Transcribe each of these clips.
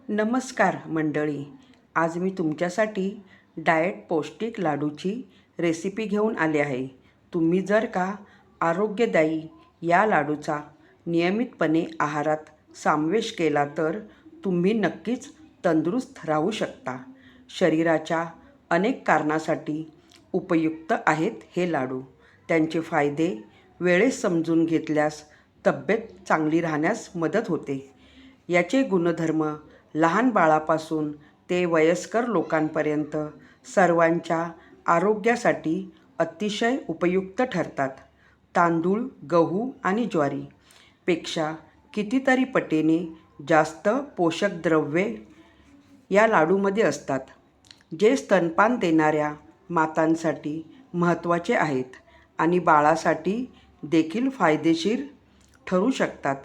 नमस्कार मंडळी. आज मी तुमच्यासाठी डाएट पौष्टिक लाडूची रेसिपी घेऊन आले आहे. तुम्ही जर का आरोग्यदायी या लाडूचा नियमितपणे आहारात समावेश केला तर तुम्ही नक्कीच तंदुरुस्त राहू शकता. शरीराच्या अनेक कारणासाठी उपयुक्त आहेत हे लाडू. त्यांचे फायदे वेळेत समजून घेतल्यास तब्येत चांगली राहण्यास मदत होते. याचे गुणधर्म लहान बाळापासून ते वयस्कर लोकांपर्यंत सर्वांच्या आरोग्यासाठी अतिशय उपयुक्त ठरतात. तांदूळ, गहू आणि ज्वारी पेक्षा कितीतरी पटीने जास्त पोषक द्रव्ये या लाडूमध्ये असतात, जे स्तनपान देणाऱ्या मातांसाठी महत्त्वाचे आहेत आणि बाळासाठी देखील फायदेशीर ठरू शकतात.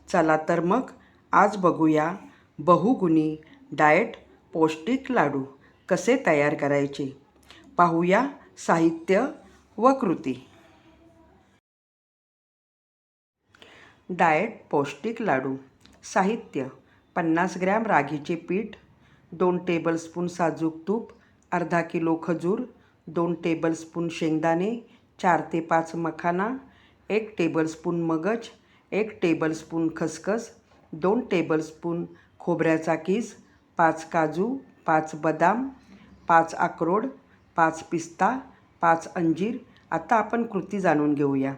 चला तर मग आज बघूया बहुगुणी डाएट पौष्टिक लाडू कसे तयार करायचे. पाहूया साहित्य व कृती. डाएट पौष्टिक लाडू. साहित्य: 50 ग्रॅम रागीचे पीठ, 2 टेबलस्पून साजूक तूप, अर्धा किलो खजूर, 2 टेबलस्पून शेंगदाणे, 4 ते 5 मखाना, 1 टेबलस्पून मगज, 1 टेबलस्पून खसखस, 2 टेबलस्पून खोबऱ्याचा कीस, 5 काजू, 5 बदाम, 5 अक्रोड, 5 पिस्ता, 5 अंजीर. आता आपण कृती जाणून घेऊया.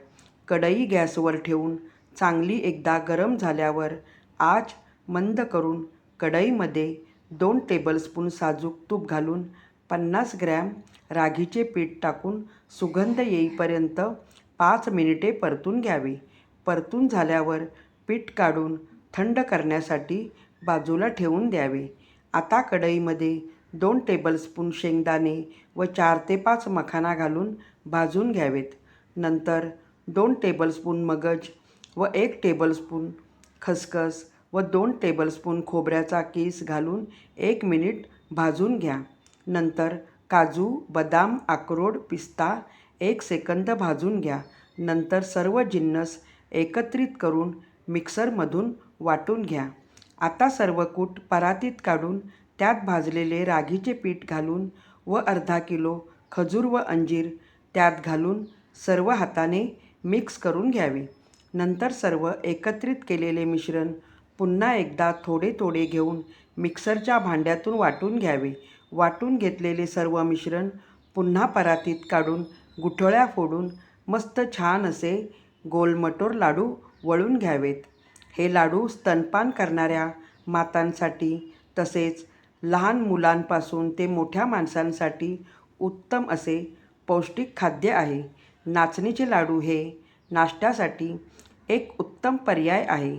कढई गॅसवर ठेवून चांगली एकदा गरम झाल्यावर आच मंद करून कढईमध्ये 2 टेबलस्पून साजूक तूप घालून 50 ग्रॅम रागीचे पीठ टाकून सुगंध येईपर्यंत 5 मिनिटे परतून घ्यावे. परतून झाल्यावर पीठ काढून थंड करण्यासाठी बाजूला ठेवून द्यावे. आता कढईमध्ये 2 टेबलस्पून शेंगदाणे व 4 ते 5 मखाना घालून भाजून घ्यावेत. नंतर 2 टेबलस्पून मगज व 1 टेबलस्पून खसखस व 2 टेबलस्पून खोबऱ्याचा कीस घालून 1 मिनिट भाजून घ्या. नंतर काजू, बदाम, अक्रोड, पिस्ता 1 सेकंद भाजून घ्या. नंतर सर्व जिन्नस एकत्रित करून मिक्सरमधून वाटून घ्या. आता सर्व कूट परातीत काढून त्यात भाजलेले रागीचे पीठ घालून व अर्धा किलो खजूर व अंजीर त्यात घालून सर्व हाताने मिक्स करून घ्यावे. नंतर सर्व एकत्रित केलेले मिश्रण पुन्हा एकदा थोडे थोडे घेऊन मिक्सरच्या भांड्यातून वाटून घ्यावे. वाटून घेतलेले सर्व मिश्रण पुन्हा परातीत काढून गुठळ्या फोडून मस्त छान असे गोलमटोर लाडू वळून घ्यावेत. हे लाडू स्तनपान करणाऱ्या मातांसाठी तसेच लहान मुलांपासून ते मोठ्या माणसांसाठी उत्तम असे पौष्टिक खाद्य आहे. नाचणीचे लाडू हे नाश्त्यासाठी एक उत्तम पर्याय आहे.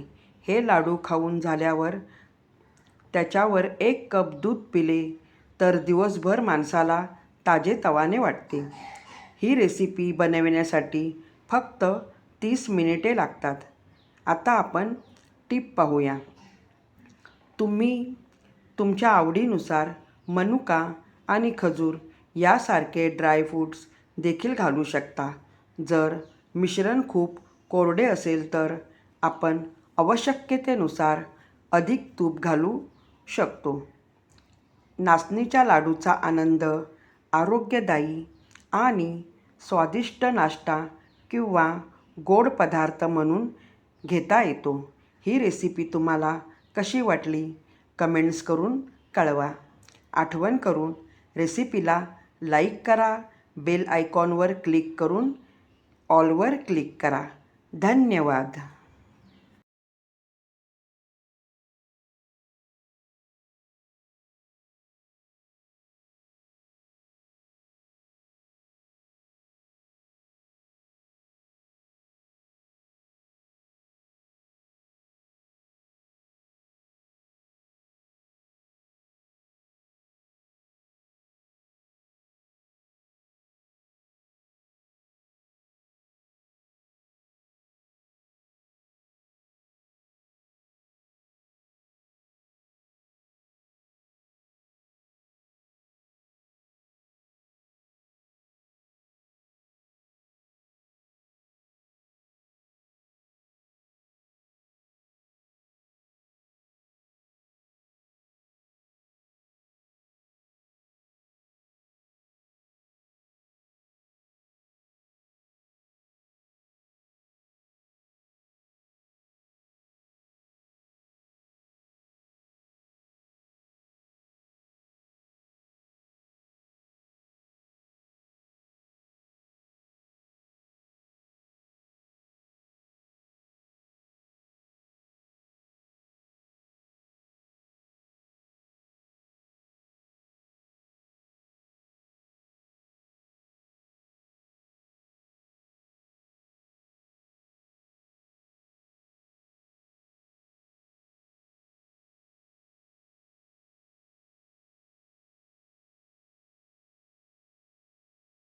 हे लाडू खाऊन झाल्यावर त्याच्यावर 1 कप दूध पिले तर दिवसभर माणसाला ताजेतवाने वाटते. ही रेसिपी बनविण्यासाठी फक्त 30 मिनिटे लागतात. आता आपण टिप पाहूया. तुम्ही तुमच्या आवडीनुसार मनुका आणि खजूर यासारखे ड्रायफ्रूट्स देखील घालू शकता. जर मिश्रण खूप कोरडे असेल तर आपण आवश्यकतेनुसार अधिक तूप घालू शकतो. नाचणीच्या लाडूचा आनंद आरोग्यदायी आणि स्वादिष्ट नाश्ता किंवा गोड पदार्थ म्हणून घेता येतो. ही रेसिपी तुम्हाला कशी वाटली कमेंट्स करून कळवा. आठवण करून रेसिपीला लाईक करा. बेल आयकॉनवर क्लिक करून ऑलवर क्लिक करा. धन्यवाद.